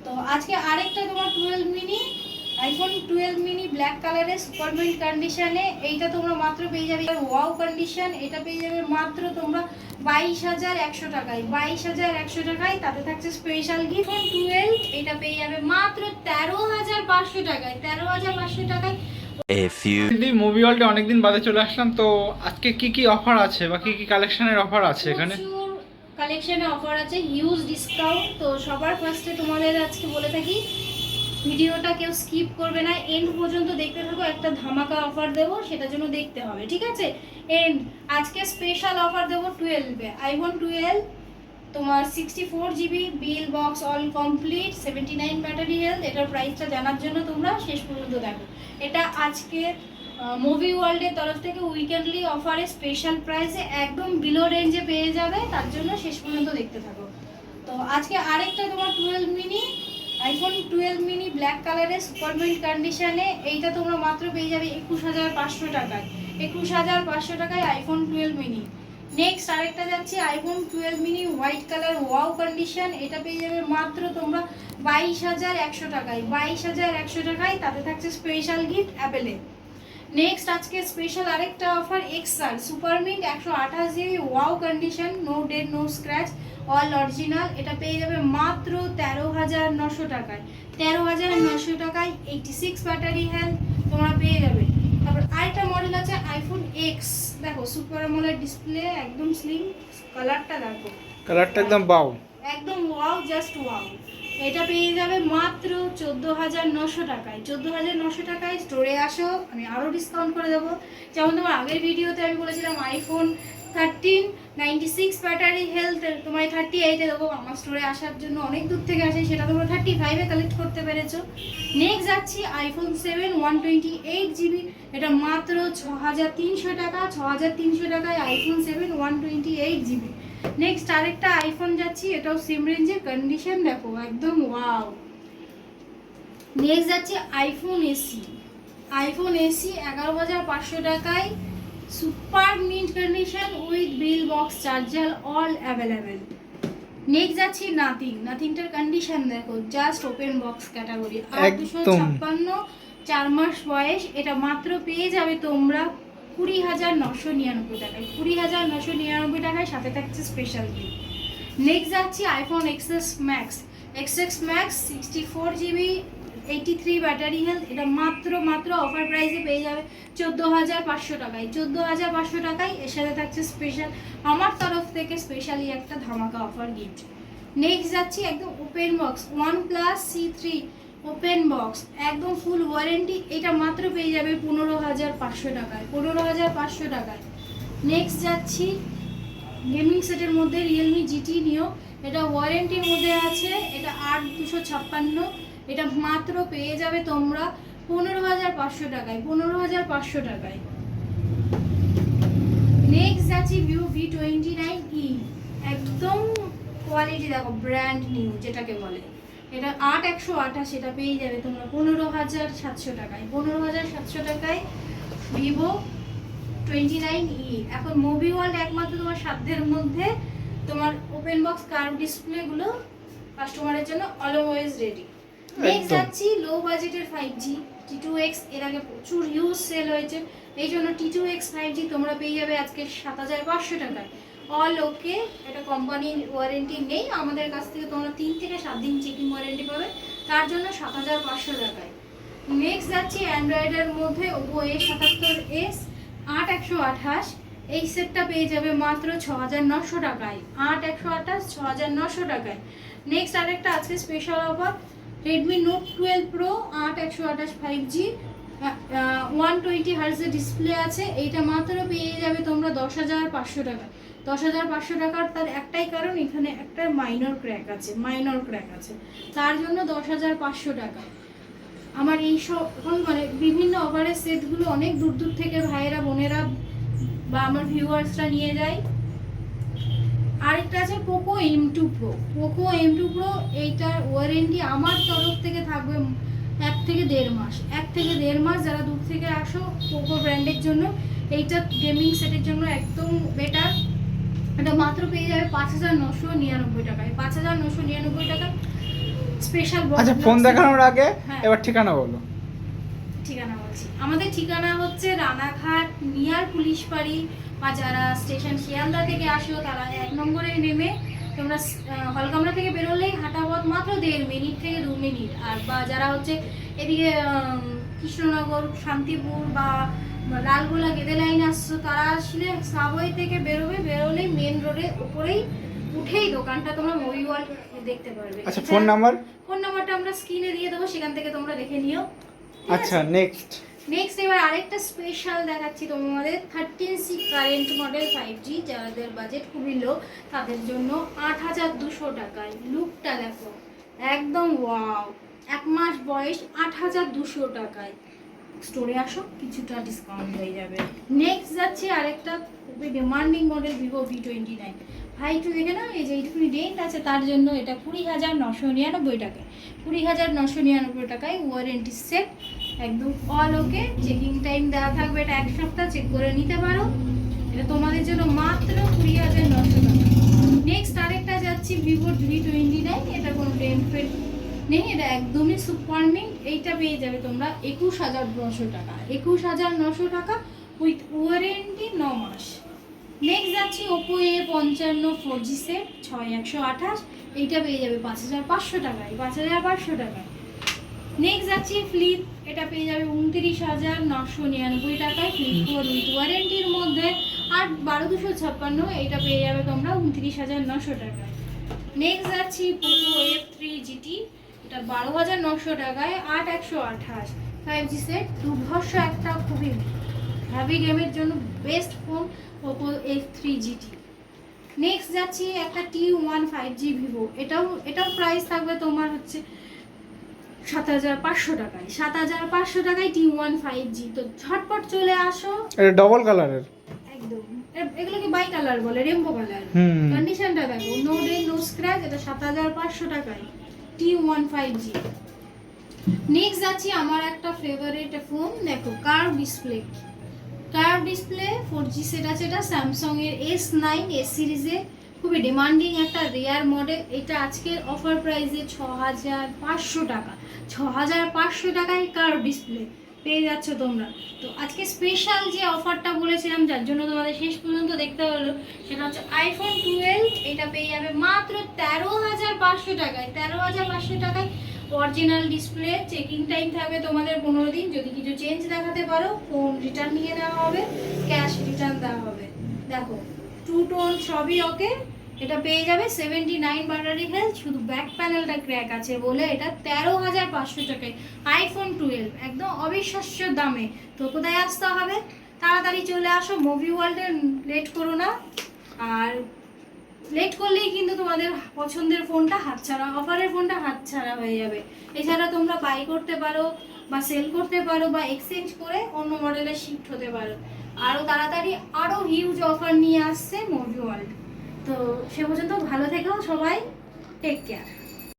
তো আজকে আরেকটা তোমার 12 মিনি আইফোন 12 মিনি ব্ল্যাক কালারের সুপার মিন্ট কন্ডিশনে, এইটা তোমরা মাত্র পেয়ে যাবে ওয়াও কন্ডিশন। এটা পেয়ে যাবে মাত্র তোমরা 22,100 টাকায়, 22,100 টাকায়। তাতে থাকছে স্পেশাল গিফট 12। এটা পেয়ে যাবে মাত্র 13,500 টাকায়, 13,500 টাকায়। মুভি ওয়ার্ল্ডে অনেকদিন বাদে চলে আসলাম, তো আজকে কি কি অফার আছে বা কি কি কালেকশনের অফার আছে এখানে? কালেকশনে অফার আছে, হিউজ ডিসকাউন্ট। তো সবার ফার্স্টে তোমাদের আজকে বলে থাকি, ভিডিওটা কেউ স্কিপ করবে না, এন্ড পর্যন্ত দেখতে থাকো। একটা ধামাকা অফার দেবো, সেটার জন্য দেখতে হবে, ঠিক আছে? এন্ড আজকে স্পেশাল অফার দেবো 12 আইফোন 12 তোমার 64 GB bill box all complete 79 battery health. এটার প্রাইসটা জানার জন্য তোমরা শেষ পর্যন্ত দেখো। এটা আজকে মুভি ওয়ার্ল্ডের তরফ থেকে উইকেন্ডলি অফারে স্পেশাল প্রাইসে একদম বিলো রেঞ্জে পেয়ে যাবে, তার জন্য শেষ পর্যন্ত দেখতে থাকো। তো আজকে আরেকটা তোমার 12 মিনি আইফোন 12 মিনি ব্ল্যাক কালারের সুপার মিন্ট কন্ডিশনে, এইটা তোমরা মাত্র পেয়ে যাবে 21,500 টাকায়, 21,500 টাকায় আইফোন 12 মিনি। নেক্সট আরেকটা যাচ্ছে iPhone 12 mini white colour wow condition. এটা পেয়ে যাবে মাত্র তোমরা 22,100 টাকায়, 22,100 টাকায়। তাতে থাকছে স্পেশাল গিফট অ্যাপেলে। নেক্সট আজকে স্পেশাল আরেকটা offer XR super mint 128 GB wow condition, no ডেট নো স্ক্র্যাচ অল অরিজিনাল। এটা পেয়ে যাবে মাত্র 13,900 টাকায়, 13,900 টাকায়। 86 ব্যাটারি হেলথ তোমরা পেয়ে যাবে। তারপর আরেকটা মডেল আছে আইফোন এক্স, দেখো সুপার অ্যামোলেড ডিসপ্লে, একদম স্লিম, কালারটা দেখো, কালারটা একদম বাও, একদম ওয়াও, জাস্ট ওয়াও। এটা পেয়ে যাবে মাত্র 14,900 টাকায়, 14,900 টাকায়। স্টোরে আসো, আমি আরও ডিসকাউন্ট করে দেবো। যেমন তোমার আগের ভিডিওতে আমি বলেছিলাম আইফোন 13 96 ব্যাটারি হেলথ তোমায় 38-এ দেবো। আমার স্টোরে আসার জন্য অনেক দূর থেকে আসে, সেটা তোমরা 35-এ কালেক্ট করতে পেরেছো। নেক্সট যাচ্ছি আইফোন 7 128 GB। এটা মাত্র 6,300 টাকা, 6,300 টাকায় আইফোন 7 128 GB। নেক্সট আরেকটা আইফোন যাচ্ছি, এটাও সেম রেঞ্জের, কন্ডিশন দেখো একদম ওয়াও। নেক্সট যাচ্ছি আইফোন এসি, আইফোন এসি 11,500 টাকায়, super mint condition with bill box charger all available. Next যাচ্ছি নাথিং, নাথিংটার কন্ডিশন দেখো, জাস্ট ওপেন বক্স ক্যাটাগরি, 856, 4 মাস বয়স। এটা মাত্র পেয়ে যাবে তোমরা 20,999 টাকায়, 20,999 টাকায়। সাথে থাকছে স্পেশাল গিফট। নেক্সট যাচ্ছি iPhone XS max, XS max 64 GB 83 battery health. এটা মাত্র অফার প্রাইসে পেয়ে যাবে 14,500 টাকায়, 14,500 টাকায়। এর সাথে থাকছে স্পেশাল আমার তরফ থেকে স্পেশালি একটা ধামাকা অফার গিফট। নেক্সট যাচ্ছি একদম open box OnePlus C3 open box, একদম ফুল ওয়ারেন্টি। এটা মাত্র পেয়ে যাবে 15,500 টাকায়, 15,500 টাকায়। নেক্সট যাচ্ছি গেমিং সেটের মধ্যে রিয়েলমি GT নিও, এটা ওয়ারেন্টির মধ্যে আছে। এটা 8,256, এটা মাত্র পেয়ে যাবে তোমরা 15,500 টাকায়, 15,500 টাকায়। নেক্সট যাচ্ছি ভিভো V29e, একদম কোয়ালিটি দেখো, ব্র্যান্ড নিউ যেটাকে বলে। এটা 8,128, এটা পেয়ে যাবে তোমরা 15,700 টাকায়, 15,700 টাকায় ভিভো 29e। এখন মুভি ওয়ার্ল্ড একমাত্র তোমার সাধ্যের মধ্যে তোমার ওপেন বক্স কার্ভ ডিসপ্লেগুলো কাস্টমারের জন্য অলওয়েজ রেডি। নেক্সট যাচ্ছি লো বাজেটের 5G T2X, এর আগে প্রচুর ইউজ সেল হয়েছে, এই জন্য T2X 5G তোমরা পেয়ে যাবে আজকে 7,500 টাকায়, অল ওকে। এটা কোম্পানির ওয়ারেন্টি নেই, আমাদের কাছ থেকে তোমরা 3 থেকে 7 দিন চেকিং ওয়ারেন্টি পাবে, তার জন্য 7,500 টাকায়। নেক্সট যাচ্ছি অ্যান্ড্রয়েডের মধ্যে Oppo A77s 8,128, এই সেটটা পেয়ে যাবে মাত্র 6,900 টাকায়, 8,128, 6,900 টাকায়। নেক্সট আরেকটা আজকে special offer Redmi Note 12 Pro 8,128 5G 120 Hz display আছে। এইটা মাত্র পেয়ে যাবে তোমরা 10,500 টাকা, 10,500 টাকার। তার একটাই কারণ, এখানে একটা মাইনর ক্র্যাক আছে, তার জন্য 10,500 টাকা। আমার এই সব এখন মানে বিভিন্ন অফারের সেটগুলো অনেক দূর দূর থেকে ভাইয়েরা বোনেরা বা আমার ভিউয়ার্সরা নিয়ে যায়। আরেকটা আছে Poco M2 Pro, Poco M2 Pro, এইটার ওয়ারেন্টি আমার তরফ থেকে থাকবে 1 থেকে 1.5 মাস, 1 থেকে 1.5 মাস। যারা দূর থেকে আসো পোকো ব্র্যান্ডের জন্য, এইটা গেমিং সেটের জন্য একদম বেটার। এটা মাত্র পেয়ে যাবে 5,999 টাকায়, 5,999 টাকা। স্পেশাল। আচ্ছা, ফোন দেখানোর আগে হ্যাঁ। এবার ঠিকানা বলো। ঠিকানা বলছি, আমাদের ঠিকানা হচ্ছে রানাঘাট নিয়ার পুলিশ বাড়ি, বা যারা স্টেশন শিয়ালদা থেকে আসো তারা 1 নম্বরে নেমে তোমরা হলকামরা থেকে বেরোলেই হাঁটা পথ মাত্র 1.5 মিনিট থেকে 2 মিনিট। আর বা যারা হচ্ছে এদিকে কৃষ্ণনগর, শান্তিপুর বা লালগোলা গেদে লাইন আসছো, তারা আসলে সাবওয়ে থেকে বেরোলেই মেন রোডের উপরেই উঠেই দোকানটা তোমরা মুভি ওয়ার্ল্ড দেখতে পারবে। আচ্ছা, ফোন নাম্বারটা আমরা স্ক্রিনে দিয়ে দেবো, সেখান থেকে তোমরা দেখে নিও। আচ্ছা, নেক্সট এবার আরেকটা স্পেশাল দেখাচ্ছি তোমাদের 13C কারেন্ট মডেল 5G, যাদের বাজেট খুবই লো তাদের জন্য 8,200 টাকায়। লুকটা দেখো একদম ওয়াও, 1 মাস বয়স, 8,200 টাকায়। স্টোরে আসো, কিছুটা ডিসকাউন্ট হয়ে যাবে। নেক্সট যাচ্ছে আরেকটা খুবই ডিমান্ডিং মডেল ভিভো V29। ভাই একটু দেখে না, এই যে এইটুকুনি ডেন্ট আছে তার জন্য এটা 20,999 টাকায়। 20,999 টাকায় ওয়ারেন্টি সেট, একদম অল ওকে। চেকিং টাইম দেওয়া থাকবে, এটা 1 সপ্তাহ চেক করে নিতে পারো। এটা তোমাদের জন্য মাত্র 20,900 টাকা। নেক্সট আরেকটা যাচ্ছি ভিভো V29, এটা কোনো ডেন্ট ফেট নেই, এটা একদমই সুপার মিন্ট। এইটা পেয়ে যাবে তোমরা 21,900 টাকা। 21,900 টাকা উইথ ওয়ারেন্টি 9 মাস। নেক্সট যাচ্ছি ওপো A55 4G সেট 6128, এইটা পেয়ে যাবে 5,500 টাকায়। 5,500 টাকায়। নেক্সট যাচ্ছি ফ্লিপ, এটা পেয়ে যাবে 29,999 টাকায়, ফ্লিপ 4 উইথ ওয়ারেন্টির মধ্যে। আর 12256, এইটা পেয়ে যাবে তোমরা 29,900 টাকায়। নেক্সট যাচ্ছি পোকো F3 GT, এটা 12,900 টাকায়, 8,128 5G সেট। দুর্ধর্ষ একটা খুবই হ্যাভি গেমের জন্য best phone Poco F3 GT। Next যাচ্ছি একটা T1 5G ভিভো, এটাও প্রাইস থাকবে তোমার হচ্ছে 7,500 টাকায়। 7,500 টাকায় T1 5G। তো ঝটপট চলে আসো। এটা ডবল কালারের একদম, এগুলোকে বাই কালার বলে, রেমবো কালার। কন্ডিশনটা দেখো, নো ডেন্ট নো স্ক্র্যাচ, এটা 7,500 টাকায় T1 5G। নেক্সট যাচ্ছি আমার একটা ফেভারিট ফোন, দেখো কার্ভ ডিসপ্লে 4G সেট আছে। এটা স্যামসাং এর S9 S সিরিজে খুবই ডিমান্ডিং একটা রেয়ার মডেল। এটা আজকের অফার প্রাইসে 6,500 টাকা। 6,500 টাকায় কার্ভ ডিসপ্লে পেয়ে যাচ্ছ তোমরা। তো আজকে স্পেশাল যে অফারটা বলেছিলাম, যার জন্য তোমাদের শেষ পর্যন্ত দেখতে হলো, সেটা হচ্ছে আইফোন 12। এটা পেয়ে যাবে মাত্র 13,500 টাকায়। 13,500 টাকায় অরিজিনাল ডিসপ্লে, চেকিং টাইম থাকবে তোমাদের 15 দিন। যদি কিছু চেঞ্জ দেখাতে পারো, ফোন রিটার্ন নিয়ে নেওয়া হবে, ক্যাশ রিটার্ন দেওয়া হবে। দেখো 2 টোন সবই ওকে। এটা পেয়ে যাবে 79 ব্যাটারি হেলথ, শুধু ব্যাক প্যানেলটা ক্র্যাক আছে বলে এটা 13,500 টাকায় আইফোন 12, একদম অবিশ্বাস্য দামে। তো কোথায় আসতে হবে? তাড়াতাড়ি চলে আসো মুভি ওয়ার্ল্ডে, লেট করো না। আর লেট করলেই কিন্তু তোমাদের পছন্দের ফোনটা হাতছাড়া, অফারের ফোনটা হাতছাড়া হয়ে যাবে। এছাড়া তোমরা বাই করতে পারো বা সেল করতে পারো বা এক্সচেঞ্জ করে অন্য মডেলে শিফট হতে পারো। আরও তাড়াতাড়ি আরও হিউজ অফার নিয়ে আসছে মুভি ওয়ার্ল্ড। তো সে পর্যন্ত ভালো থেকো সবাই, টেক কেয়ার।